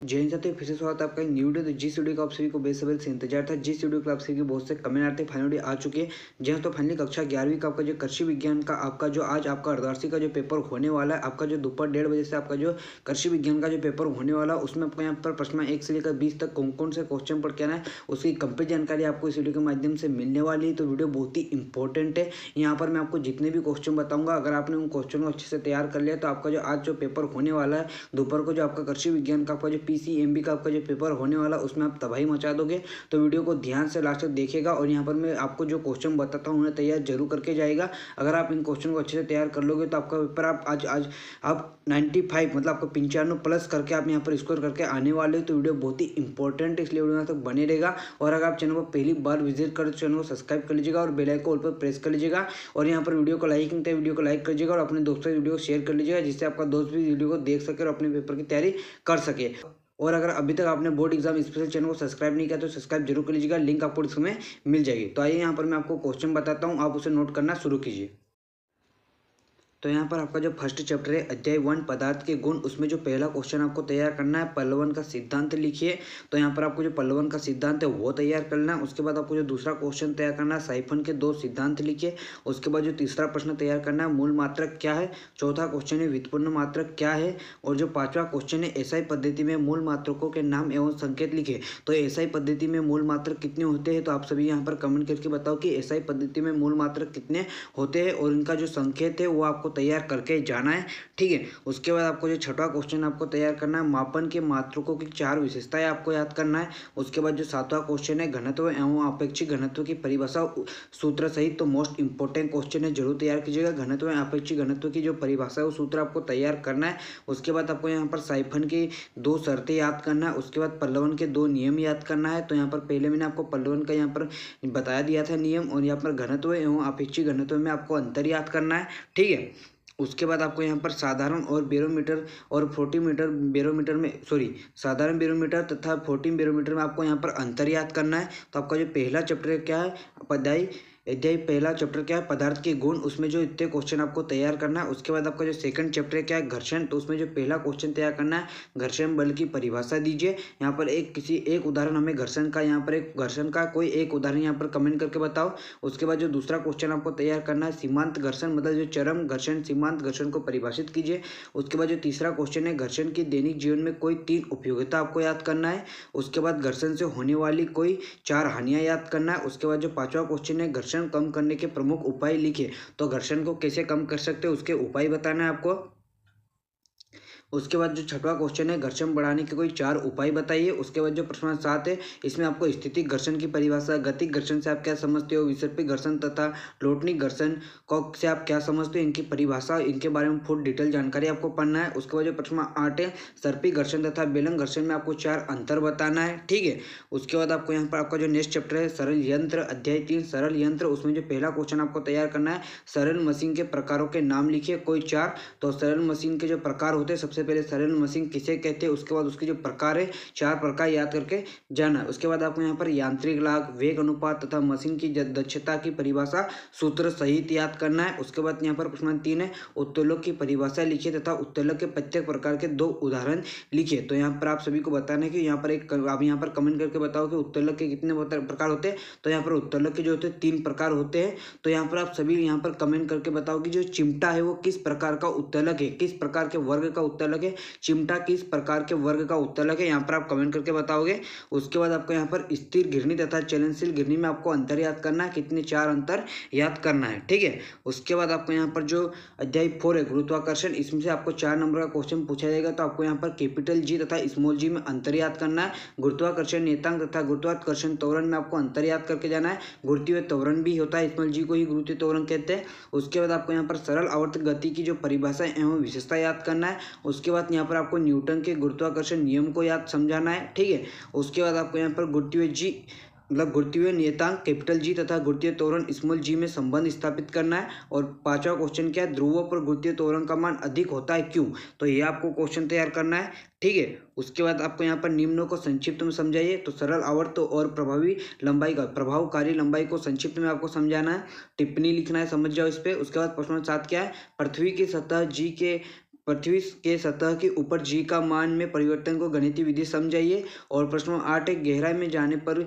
जय हिंद साथियों, फिर से स्वागत है आपका एक न्यू वीडियो। तो जिस वीडियो का आप सभी को बेसब्री से इंतजार था, जिस वीडियो को आप सभी के बहुत से कमेंट आते हैं, फाइनली आ चुकी है। जी हाँ, तो फाइनली कक्षा 11वीं का आपका जो कृषि विज्ञान का आपका जो आज आपका अर्धवार्षिक का जो पेपर होने वाला है, आपका जो दोपहर 1:30 बजे से आपका जो कृषि विज्ञान का जो पेपर होने वाला है, उसमें आपको यहाँ पर प्रश्न 1 से लेकर 20 तक कौन कौन से क्वेश्चन पढ़ के आना है, उसकी कंप्लीट जानकारी आपको इस वीडियो के माध्यम से मिलने वाली है। तो वीडियो बहुत ही इंपॉर्टेंट है। यहाँ पर मैं आपको जितने भी क्वेश्चन बताऊंगा, अगर आपने उन क्वेश्चन को अच्छे से तैयार कर लिया तो आपका जो आज जो पेपर होने वाला है दोपहर को, जो आपका कृषि विज्ञान का आपका जो PCMB का आपका जो पेपर होने वाला, उसमें आप तबाही मचा दोगे। तो वीडियो को ध्यान से लास्ट तक देखिएगा और यहाँ पर मैं आपको जो क्वेश्चन बताता हूँ उन्हें तैयार जरूर करके जाएगा। अगर आप इन क्वेश्चन को अच्छे से तैयार कर लोगे तो आपका पेपर आप आज आप 95 मतलब आपको 95 प्लस करके आप यहाँ पर स्कोर करके आने वाले हो। तो वीडियो बहुत ही इंपॉर्टेंट है, इसलिए वीडियो तक बने रहेगा। और अगर आप चैनल को पहली बार विजिट कर चैनल को सब्सक्राइब कर लीजिएगा और बेल आइकन पर प्रेस कर लीजिएगा। और यहाँ पर वीडियो को लाइक नहीं, वीडियो को लाइक कर लीजिएगा और अपने दोस्तों वीडियो को शेयर कर लीजिएगा, जिससे आपका दोस्त भी वीडियो को देख सके और अपने पेपर की तैयारी कर सके। और अगर अभी तक आपने बोर्ड एग्जाम स्पेशल चैनल को सब्सक्राइब नहीं किया तो सब्सक्राइब जरूर कर लीजिएगा, लिंक आपको इसमें मिल जाएगी। तो आइए यहाँ पर मैं आपको क्वेश्चन बताता हूँ, आप उसे नोट करना शुरू कीजिए। तो यहाँ पर आपका जो फर्स्ट चैप्टर है अध्याय 1 पदार्थ के गुण, उसमें जो पहला क्वेश्चन आपको तैयार करना है, पल्लवन का सिद्धांत लिखिए। तो यहाँ पर आपको जो पल्लवन का सिद्धांत है वो तैयार करना है। उसके बाद आपको जो दूसरा क्वेश्चन तैयार करना है, साइफन के 2 सिद्धांत लिखिए। उसके बाद जो तीसरा प्रश्न तैयार करना है, मूल मात्रक क्या है। चौथा क्वेश्चन है व्युत्पन्न मात्रक क्या है। और जो पांचवा क्वेश्चन है एसआई पद्धति में मूल मात्रकों के नाम एवं संकेत लिखे। तो एसआई पद्धति में मूल मात्रक कितने होते हैं, तो आप सभी यहाँ पर कमेंट करके बताओ कि एसआई पद्धति में मूल मात्रक कितने होते हैं और इनका जो संकेत है वो आपको तैयार करके जाना है, ठीक है। उसके बाद आपको जो छठवां क्वेश्चन आपको तैयार करना है, मापन के मात्रकों की 4 विशेषताएं आपको याद करना है। उसके बाद जो 7वां क्वेश्चन है घनत्व एवं अपेक्षित घनत्व की परिभाषा सूत्र सहित, तो मोस्ट इंपॉर्टेंट क्वेश्चन है, जरूर तैयार कीजिएगा। घनत्व एवं अपेक्षित घनत्व की जो परिभाषा है वो सूत्र आपको तैयार करना है। उसके बाद आपको यहाँ पर साइफन की 2 शर्तें याद करना है। उसके बाद पल्लवन के 2 नियम याद करना है। तो यहाँ पर पहले मैंने आपको पल्लवन का यहाँ पर बताया दिया था नियम, और यहाँ पर घनत्व एवं अपेक्षित घनत्व में आपको अंतर याद करना है, ठीक है। उसके बाद आपको यहाँ पर साधारण और बैरोमीटर और 40 मीटर बैरोमीटर में साधारण बैरोमीटर तथा 40 बैरोमीटर में आपको यहाँ पर अंतर याद करना है। तो आपका जो पहला चैप्टर क्या है, अध्याय पहला चैप्टर क्या है, पदार्थ के गुण, उसमें जो इतने क्वेश्चन आपको तैयार करना है। उसके बाद आपका जो सेकंड चैप्टर क्या है, घर्षण, तो उसमें जो पहला क्वेश्चन तैयार करना है, घर्षण बल की परिभाषा दीजिए। यहाँ पर एक उदाहरण हमें घर्षण का, यहाँ पर एक घर्षण का कोई एक उदाहरण यहाँ पर कमेंट करके बताओ। उसके बाद जो दूसरा क्वेश्चन आपको तैयार करना है, सीमांत घर्षण मतलब जो चरम घर्षण सीमांत घर्षण को परिभाषित कीजिए। उसके बाद जो तीसरा क्वेश्चन है, घर्षण की दैनिक जीवन में कोई 3 उपयोगिता आपको याद करना है। उसके बाद घर्षण से होने वाली कोई 4 हानियां याद करना है। उसके बाद जो 5वां क्वेश्चन है, घर्षण कम करने के प्रमुख उपाय लिखिए। तो घर्षण को कैसे कम कर सकते हैं उसके उपाय बताना है आपको। उसके बाद जो 6वां क्वेश्चन है, घर्षण बढ़ाने के कोई 4 उपाय बताइए। उसके बाद जो प्रश्न 7 है, इसमें आपको स्थितिक घर्षण की परिभाषा, गतिक घर्षण से आप क्या समझते हो, विसर्पित घर्षण तथा लोटनिक घर्षण को से आप क्या समझते हो, इनकी परिभाषा, इनके बारे में फुल डिटेल जानकारी आपको पढ़ना है। उसके बाद जो प्रश्न 8 है, सर्पिक घर्षण तथा बेलन घर्षण में आपको 4 अंतर बताना है, ठीक है। उसके बाद आपको यहाँ पर आपका जो नेक्स्ट चैप्टर है सरल यंत्र, अध्याय 3 सरल यंत्र, उसमें जो पहला क्वेश्चन आपको तैयार करना है, सरल मशीन के प्रकारों के नाम लिखिए कोई 4। तो सरल मशीन के जो प्रकार होते हैं, सबसे पहले सरल मशीन किसे कहते हैं, उसके बाद उसके जो प्रकार है 4 प्रकार याद करके जाना है। उसके बाद आपको यहाँ पर यांत्रिक लाग, वेग अनुपात तथा मशीन की दक्षता की परिभाषा सूत्र सहित याद करना है। उसके बाद यहाँ पर प्रश्न 3 है, उत्तोलक की परिभाषा लिखिए तथा उत्तोलक के प्रत्येक प्रकार के 2 उदाहरण लिखिए। तो यहाँ पर आप सभी को बताना है कि यहाँ पर आप यहाँ पर कमेंट करके बताओ कि उत्तोलक के कितने प्रकार होते हैं। तो यहाँ पर उत्तोलक के जो होते हैं 3 प्रकार होते हैं। तो यहाँ पर आप सभी यहाँ पर कमेंट करके बताओ कि जो चिमटा है वो किस प्रकार का उत्तोलक है, किस प्रकार के वर्ग का उत्तोलक है, चिमटा किस प्रकार के वर्ग का उत्तोलक है, यहाँ पर आप कमेंट करके बताओगे। उसके बाद आपको यहाँ पर स्थिर घिरनी तथा चलनशील घिरनी में आपको अंतर याद करना है, कितने 4 अंतर याद करना है, ठीक है। उसके बाद आपको यहाँ पर जो अध्याय 4 है गुरुत्वाकर्षण, इसमें से आपको 4 नंबर का क्वेश्चन पूछा जाएगा। तो आपको यहाँ पर कैपिटल जी तथा स्मॉल जी में अंतर याद करना है। गुरुत्वाकर्षण नियतांक तथा गुरुत्वाकर्षण त्वरण में आपको अंतर याद करके जाना है। गुरुत्वीय त्वरण भी होता है, स्मॉल जी को ही गुरुत्वीय त्वरण कहते हैं। उसके बाद आपको यहाँ पर सरल आवर्त गति की जो परिभाषा एवं विशेषता याद करना है। उसके बाद यहाँ पर आपको न्यूटन के गुरुत्वाकर्षण नियम को याद समझाना है, ठीक है। उसके बाद आपको यहाँ पर गुरुत्वीय जी मतलब गुरुत्वीय नियतांक कैपिटल जी तथा गुरुत्वीय त्वरण स्मॉल जी में संबंध स्थापित करना है। और 5वां क्वेश्चन क्या है, ध्रुवों पर गुरुत्वीय त्वरण का मान अधिक होता है क्यों, तो ये आपको क्वेश्चन तैयार करना है, ठीक है। उसके बाद आपको यहाँ पर निम्नों को संक्षिप्त में समझाइए। तो सरल आवर्त और प्रभावी लंबाई का प्रभावकारी लंबाई को संक्षिप्त में आपको समझाना है, टिप्पणी लिखना है, समझ जाओ इस पर। उसके बाद प्रश्न 7 क्या है, पृथ्वी की सतह जी के पृथ्वी के सतह के ऊपर जी का मान में परिवर्तन को गणितीय विधि समझाइए। और प्रश्न नंबर 8 है, गहराई में जाने पर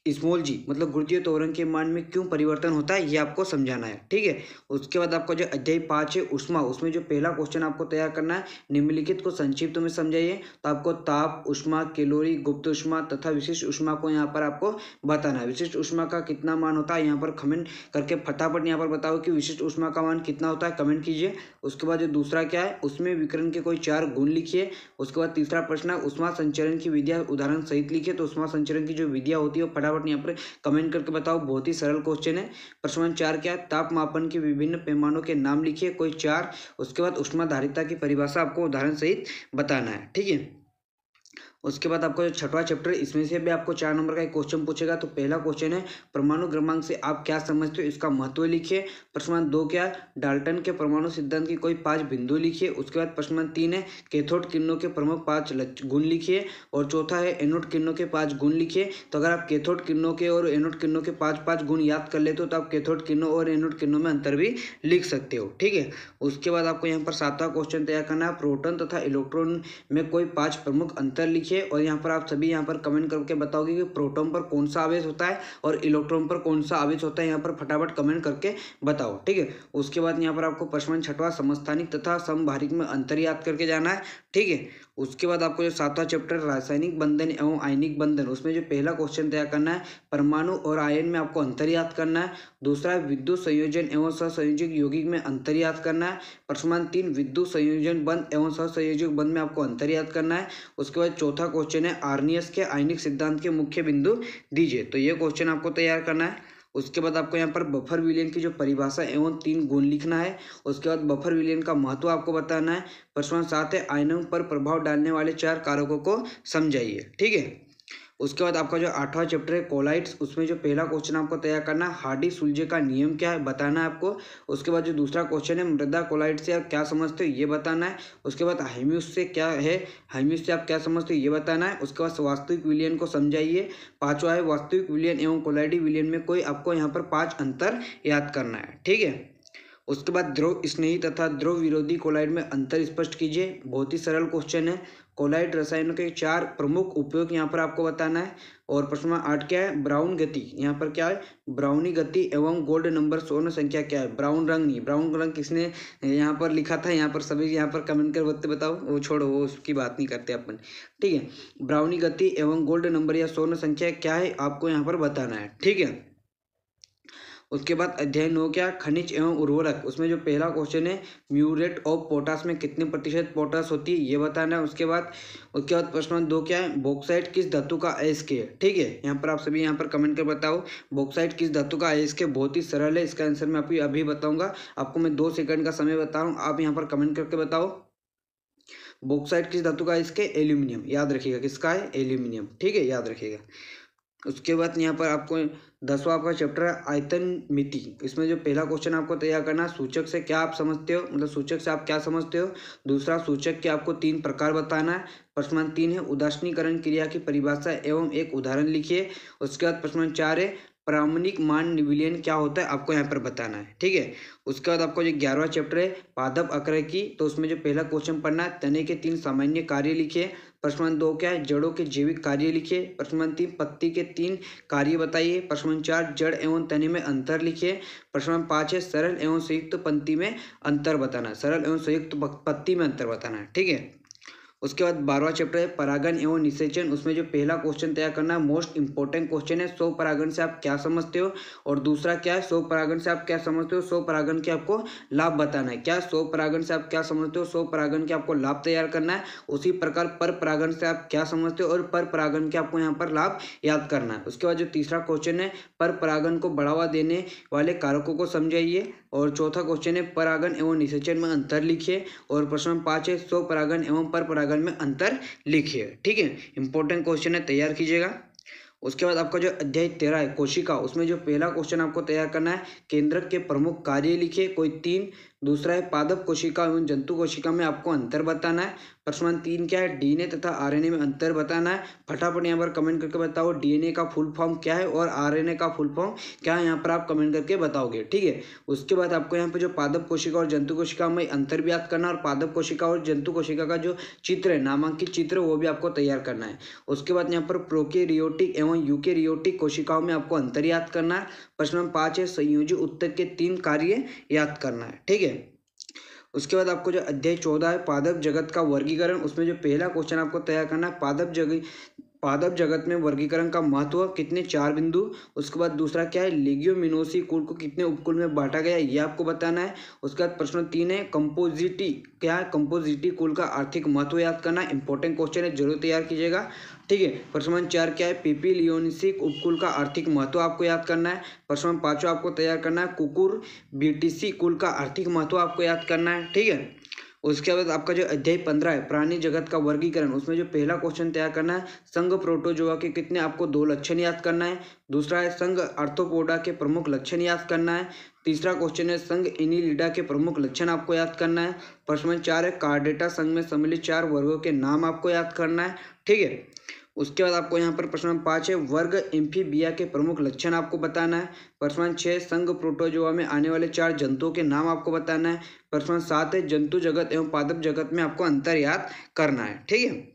स्मॉल जी मतलब गुरुत्वीय त्वरण के मान में क्यों परिवर्तन होता है, ये आपको समझाना है। ठीक है, उसके बाद आपको जो अध्याय 5 है ऊष्मा, उसमें जो पहला क्वेश्चन आपको तैयार करना है, निम्नलिखित को संक्षिप्त में समझाइए। तो आपको ताप, ऊष्मा, कैलोरी, गुप्त ऊष्मा तथा विशिष्ट ऊष्मा को यहाँ पर आपको बताना है। विशिष्ट ऊष्मा का कितना मान होता है, यहाँ पर कमेंट करके फटाफट यहाँ पर बताओ कि विशिष्ट ऊष्मा का मान कितना होता है, कमेंट कीजिए। उसके बाद जो दूसरा क्या है, उसमें विकिरण के कोई 4 गुण लिखिए। उसके बाद तीसरा प्रश्न है, ऊष्मा संचरण की विधियां उदाहरण सहित लिखिए। तो ऊष्मा संचरण की जो विधियां होती है वो फटाफट यहाँ पर कमेंट करके बताओ, बहुत ही सरल क्वेश्चन है। प्रश्न नंबर 4 क्या है, ताप मापन के विभिन्न पैमानों के नाम लिखिए, कोई 4। उसके बाद ऊष्माधारिता की परिभाषा आपको उदाहरण सहित बताना है। ठीक है, उसके बाद आपको जो छठवां चैप्टर, इसमें से भी आपको 4 नंबर का एक क्वेश्चन पूछेगा। तो पहला क्वेश्चन है, परमाणु क्रमांक से आप क्या समझते हो, इसका महत्व लिखिए। प्रश्न नंबर 2 क्या है, डाल्टन के परमाणु सिद्धांत की कोई 5 बिंदु लिखिए। उसके बाद प्रश्न नंबर 3 है, कैथोड किरणों के प्रमुख 5 गुण लिखिए। और चौथा है, एनोड किरणों के 5 गुण लिखिए। तो अगर आप कैथोड किरणों के और एनोड किरणों के 5 गुण याद कर लेते हो तो आप कैथोड किरणों और एनोड किरणों में अंतर भी लिख सकते हो। ठीक है, उसके बाद आपको यहाँ पर 7वां क्वेश्चन तैयार करना है, प्रोटॉन तथा इलेक्ट्रॉन में कोई 5 प्रमुख अंतर लिखिए। और यहाँ पर आप सभी यहाँ पर कमेंट करके बताओगे कि प्रोटॉन पर कौन सा आवेश होता है और इलेक्ट्रॉन पर कौन सा आवेश होता है, यहाँ पर फटाफट कमेंट करके बताओ। ठीक है, उसके बाद यहाँ पर आपको प्रश्न 6वां समस्थानिक तथा समभारिक में अंतर याद करके जाना है। ठीक है, उसके बाद आपको जो 7वां चैप्टर रासायनिक बंधन एवं आयनिक बंधन, उसमें जो पहला क्वेश्चन तैयार करना है, परमाणु और आयन में आपको अंतर याद करना है। दूसरा विद्युत संयोजन एवं सहसंयोजक यौगिक में अंतर याद करना है। प्रश्न 3 विद्युत संयोजन बंध एवं सहसंयोजक बंध में आपको अंतर याद करना है। उसके बाद चौथा क्वेश्चन है, आर्नियस के आयनिक सिद्धांत के मुख्य बिंदु दीजिए। तो ये क्वेश्चन आपको तैयार करना है। उसके बाद आपको यहाँ पर बफर विलयन की जो परिभाषा एवं 3 गुण लिखना है। उसके बाद बफर विलयन का महत्व आपको बताना है। प्रश्न 7 है, आयनों पर प्रभाव डालने वाले 4 कारकों को समझाइए। ठीक है, उसके बाद आपका जो 8वां चैप्टर है कोलाइड्स, उसमें जो पहला क्वेश्चन आपको तैयार करना है, हार्डी सुलजे का नियम क्या है बताना है आपको। उसके बाद जो दूसरा क्वेश्चन है, मृदा कोलाइड से आप क्या समझते हो ये बताना है। उसके बाद हाइम्यूस से क्या है, हाइम्यूस से आप क्या समझते हो ये बताना है। उसके बाद वास्तविक विलयन को समझाइए। 5वां है, वास्तविक विलयन एवं कोलाइडी विलयन में कोई आपको यहाँ पर 5 अंतर याद करना है। ठीक है, उसके बाद द्रव स्नेही तथा द्रव विरोधी कोलाइड में अंतर स्पष्ट कीजिए। बहुत ही सरल क्वेश्चन है। कोलाइड रसायनों के 4 प्रमुख उपयोग यहाँ पर आपको बताना है। और प्रश्न 8 क्या है, ब्राउन गति, यहाँ पर क्या है, ब्राउनी गति एवं गोल्ड नंबर स्वर्ण संख्या क्या है। ब्राउन रंग नहीं, ब्राउन रंग किसने यहाँ पर लिखा था, यहाँ पर सभी यहाँ पर कमेंट कर बताओ, वो छोड़ो, वो उसकी बात नहीं करते अपन। ठीक है, ब्राउनी गति एवं गोल्ड नंबर या स्वर्ण संख्या क्या है आपको यहाँ पर बताना है। ठीक है, उसके बाद अध्याय 9 क्या, खनिज एवं उर्वरक, उसमें जो पहला क्वेश्चन है, म्यूरेट ऑफ पोटास में कितने प्रतिशत पोटास होती है ये बताना है। उसके बाद प्रश्न 2 क्या है, बॉक्साइट किस धातु का अयस्क है। ठीक है, यहाँ पर आप सभी यहाँ पर कमेंट कर बताओ, बॉक्साइट किस धातु का अयस्क है। बहुत ही सरल है, इसका आंसर मैं आपको अभी बताऊंगा। आपको मैं 2 सेकंड का समय बता रहा हूँ, आप यहाँ पर कमेंट करके बताओ बॉक्साइट किस धातु का अयस्क है, एल्यूमिनियम। याद रखिएगा किसका है, एल्यूमिनियम। ठीक है, याद रखिएगा। उसके बाद यहाँ पर आपको 10वां आपका चैप्टर है आयतन मिति, इसमें जो पहला क्वेश्चन आपको तैयार करना है, सूचक से क्या आप समझते हो, मतलब सूचक से आप क्या समझते हो। दूसरा, सूचक के आपको 3 प्रकार बताना है। प्रश्न 3 है, उदासीनीकरण क्रिया की परिभाषा एवं एक उदाहरण लिखिए। उसके बाद प्रश्न 4 है, प्रामाणिक मान विलयन क्या होता है आपको यहाँ पर बताना है। ठीक है, उसके बाद आपको जो 11वां चैप्टर है पादप आकृति, तो उसमें जो पहला क्वेश्चन पढ़ना है, तने के 3 सामान्य कार्य लिखिए। प्रश्न 2 क्या है, जड़ों के जैविक कार्य लिखिए। प्रश्न 3 पत्ती के 3 कार्य बताइए। प्रश्न 4 जड़ एवं तने में अंतर लिखिए। प्रश्न 5 है, सरल एवं संयुक्त पंक्ति में अंतर बताना है, सरल एवं संयुक्त पत्ती में अंतर बताना है। ठीक है, उसके बाद 12वां चैप्टर है परागन एवं निषेचन, उसमें जो पहला क्वेश्चन तैयार करना है, मोस्ट इंपॉर्टेंट क्वेश्चन है, स्व परागन से आप क्या समझते हो। और दूसरा क्या है, स्व परागन से आप क्या समझते हो, स्व परागन के आपको लाभ बताना है। क्या स्व परागन से आप क्या समझते हो, स्व परागन के आपको लाभ तैयार करना है। उसी प्रकार पर परागन से आप क्या समझते हो और पर परागन के आपको यहाँ पर लाभ याद करना है। उसके बाद जो तीसरा क्वेश्चन है, पर परागन को बढ़ावा देने वाले कारकों को समझाइए। और चौथा क्वेश्चन है, परागन एवं निषेचन में अंतर लिखिए। और प्रश्न 5 है, स्व परागन एवं पर परागन में अंतर लिखिए। ठीक है, इंपॉर्टेंट क्वेश्चन है, तैयार कीजिएगा। उसके बाद आपका जो अध्याय 13 है कोशिका, उसमें जो पहला क्वेश्चन आपको तैयार करना है, केंद्रक के प्रमुख कार्य लिखिए, कोई 3। दूसरा है पादप कोशिका एवं जंतु कोशिका में आपको अंतर बताना है। प्रश्न नंबर 3 क्या है, डीएनए तथा आरएनए में अंतर बताना है। फटाफट यहाँ पर कमेंट करके बताओ डीएनए का फुल फॉर्म क्या है और आरएनए का फुल फॉर्म क्या है, यहाँ पर आप कमेंट करके बताओगे। ठीक है, उसके बाद आपको यहाँ पर जो पादप कोशिका और जंतु कोशिका में अंतर भी याद करना है और पादप कोशिका और जंतु कोशिका का जो चित्र है, नामांकित चित्र, वो भी आपको तैयार करना है। उसके बाद यहाँ पर प्रोकैरियोटिक एवं यूकैरियोटिक कोशिकाओं में आपको अंतर याद करना है। प्रश्न नंबर 5 है संयोजी उत्तक के 3 कार्य याद करना है। ठीक है, उसके बाद आपको जो अध्याय 14 है पादप जगत का वर्गीकरण, उसमें जो पहला क्वेश्चन आपको तैयार करना है पादप जगत में वर्गीकरण का महत्व, कितने 4 बिंदु। उसके बाद दूसरा क्या है, लेग्यूमिनोसी कुल को कितने उपकुल में बांटा गया, ये आपको बताना है। उसके बाद प्रश्न 3 है कंपोजिटी क्या है, कंपोजिटी कुल का आर्थिक महत्व याद करना है। इंपॉर्टेंट क्वेश्चन है, जरूर तैयार कीजिएगा। ठीक है, प्रश्न नंबर 4 क्या है, पिपिलियोनिसिक उपकुल का आर्थिक महत्व आपको याद करना है। प्रश्न नंबर 5 आपको तैयार करना है कुकुर बीटीसी कुल का आर्थिक महत्व आपको याद करना है। ठीक है, उसके बाद आपका जो अध्याय 15 है प्राणी जगत का वर्गीकरण, उसमें जो पहला क्वेश्चन तैयार करना है संघ प्रोटोजोआ के कितने आपको 2 लक्षण याद करना है। दूसरा है संघ आर्थ्रोपोडा के प्रमुख लक्षण याद करना है। तीसरा क्वेश्चन है संघ एनिलिडा के प्रमुख लक्षण आपको याद करना है। प्रश्न नंबर 4 है कार्डेटा संघ में सम्मिलित 4 वर्गों के नाम आपको याद करना है। ठीक है, उसके बाद आपको यहाँ पर प्रश्न नंबर 5 है वर्ग एम्फीबिया के प्रमुख लक्षण आपको बताना है। प्रश्न नंबर 6 संघ प्रोटोजोआ में आने वाले 4 जंतुओं के नाम आपको बताना है। प्रश्न नंबर 7 है जंतु जगत एवं पादप जगत में आपको अंतर याद करना है। ठीक है,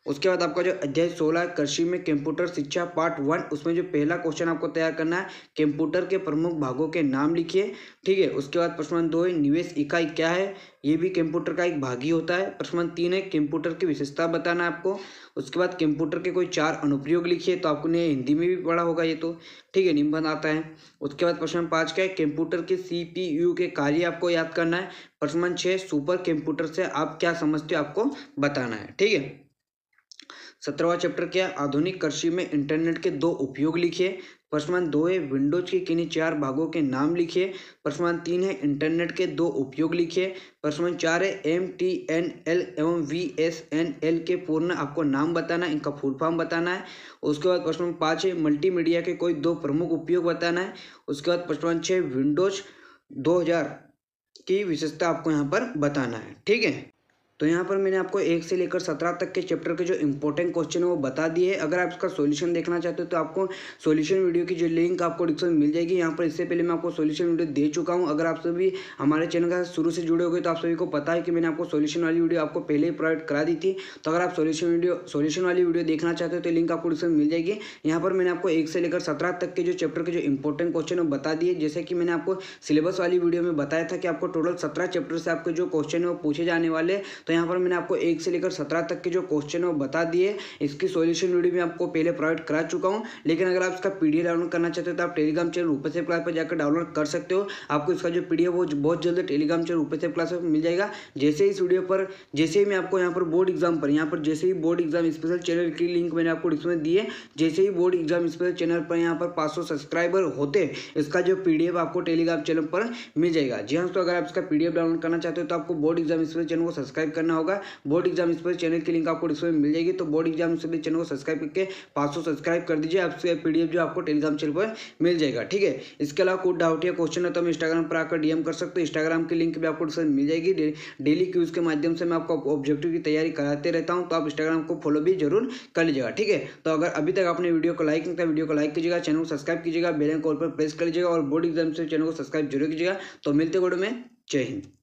उसके बाद आपका जो अध्याय 16 है कृषि में कंप्यूटर शिक्षा पार्ट 1, उसमें जो पहला क्वेश्चन आपको तैयार करना है कंप्यूटर के प्रमुख भागों के नाम लिखिए। ठीक है, उसके बाद प्रश्न नंबर 2 है निवेश इकाई क्या है, ये भी कंप्यूटर का एक भाग ही होता है। प्रश्न नंबर 3 है कंप्यूटर की विशेषता बताना है आपको। उसके बाद कंप्यूटर के कोई 4 अनुप्रयोग लिखिए, तो आपने हिंदी में भी पढ़ा होगा ये तो। ठीक है, निबंध आता है। उसके बाद प्रश्न नंबर 5 क्या है कंप्यूटर के CPU के कार्य आपको याद करना है। प्रश्न नंबर 6 सुपर कंप्यूटर से आप क्या समझते हो, आपको बताना है। ठीक है, 17वां चैप्टर क्या है आधुनिक कृषि में इंटरनेट के 2 उपयोग लिखिए। प्रश्न नंबर 2 है विंडोज के किन्हीं 4 भागों के नाम लिखिए। प्रश्न नंबर 3 है इंटरनेट के 2 उपयोग लिखिए। प्रश्न नंबर 4 है MTNL एवं VSNL के पूर्ण आपको नाम बताना है, इनका फुल फॉर्म बताना है। उसके बाद प्रश्न नंबर 5 है मल्टीमीडिया के कोई 2 प्रमुख उपयोग बताना है। उसके बाद प्रश्न नंबर 6 विंडोज 2000 की विशेषता आपको यहाँ पर बताना है। ठीक है, तो यहाँ पर मैंने आपको 1 से लेकर 17 तक के चैप्टर के जो इंपॉर्टेंट क्वेश्चन है वो बता दिए हैं। अगर आप इसका सॉल्यूशन देखना चाहते हो तो आपको सॉल्यूशन वीडियो की जो लिंक आपको डिस्क्रिप्शन में मिल जाएगी। यहाँ पर इससे पहले मैं आपको सॉल्यूशन वीडियो दे चुका हूँ। अगर आप सभी हमारे चैनल का शुरू से जुड़े हो गए तो आप सभी को पता है कि मैंने आपको सॉल्यूशन वाली वीडियो आपको पहले ही प्रोवाइड करा दी थी। तो अगर आप सॉल्यूशन वाली वीडियो देखना चाहते हो तो लिंक आपको डिस्क्रिप्शन में मिल जाएगी। यहाँ पर मैंने आपको 1 से लेकर 17 तक के जो चैप्टर के जो इंपॉर्टेंट क्वेश्चन है बता दिए। जैसे कि मैंने आपको सिलेबस वाली वीडियो में बताया था कि आपको टोटल 17 चैप्टर से आपके जो क्वेश्चन है वो पूछे जाने वाले। तो यहाँ पर मैंने आपको 1 से लेकर 17 तक के जो क्वेश्चन है वो बता दिए। इसकी सॉल्यूशन वीडियो में आपको पहले प्रोवाइड करा चुका हूं। लेकिन अगर आप इसका पीडीएफ डाउनलोड करना चाहते हो तो आप टेलीग्राम चैनल रूपे सेफ क्लास पर जाकर डाउनलोड कर सकते हो। आपको इसका जो पीडीएफ वो बहुत जल्द टेलीग्राम चैनल रूपे सेफ क्लास पर मिल जाएगा। जैसे ही इस वीडियो पर जैसे ही मैं आपको यहाँ पर बोर्ड एग्जाम पर यहाँ पर जैसे ही बोर्ड एग्जाम स्पेशल चैनल की लिंक मैंने आपको डिस्क्रिप्शन में दी है। जैसे ही बोर्ड एग्जाम स्पेशल चैनल पर यहाँ पर 500 सब्सक्राइबर होते इसका जो पीडीएफ आपको टेलीग्राम चैनल पर मिल जाएगा। जी हाँ, तो अगर आप इसका पीडीएफ डाउनलोड करना चाहते हो तो आपको बोर्ड एग्जाम स्पेशल चैनल को सब्सक्राइब करना होगा। बोर्ड एग्जाम स्पेशल चैनल की लिंक आपको डिस्क्रिप्शन में मिल जाएगी। तो बोर्ड एग्जाम से चैनल को सब्सक्राइब करके 500 सब्सक्राइब कर दीजिए। आपसे पीडीएफ जो आपको टेलीग्राम चैनल पर मिल जाएगा। ठीक है, इसके अलावा कोई डाउट या क्वेश्चन है तो हम इंस्टाग्राम पर आकर डीएम कर सकते हो। इंस्टाग्राम की लिंक भी आपको डिस्क्रिप्शन में मिल जाएगी। डेली क्यूज के माध्यम से मैं आपको ऑब्जेक्टिव की तैयारी कराते रहता हूँ, तो आप इंस्टाग्राम को फॉलो भी जरूर कर लीजिएगा। ठीक है, तो अगर अभी तक आपने वीडियो को लाइक नहीं किया वीडियो को लाइक कीजिएगा, चैनल को सब्सक्राइब कीजिएगा, बेल आइकन कॉल पर प्रेस कर लीजिएगा और बोर्ड एग्जाम से चैनल को सब्सक्राइब जरूर कीजिएगा। तो मिलते वीडियो में, जय हिंद।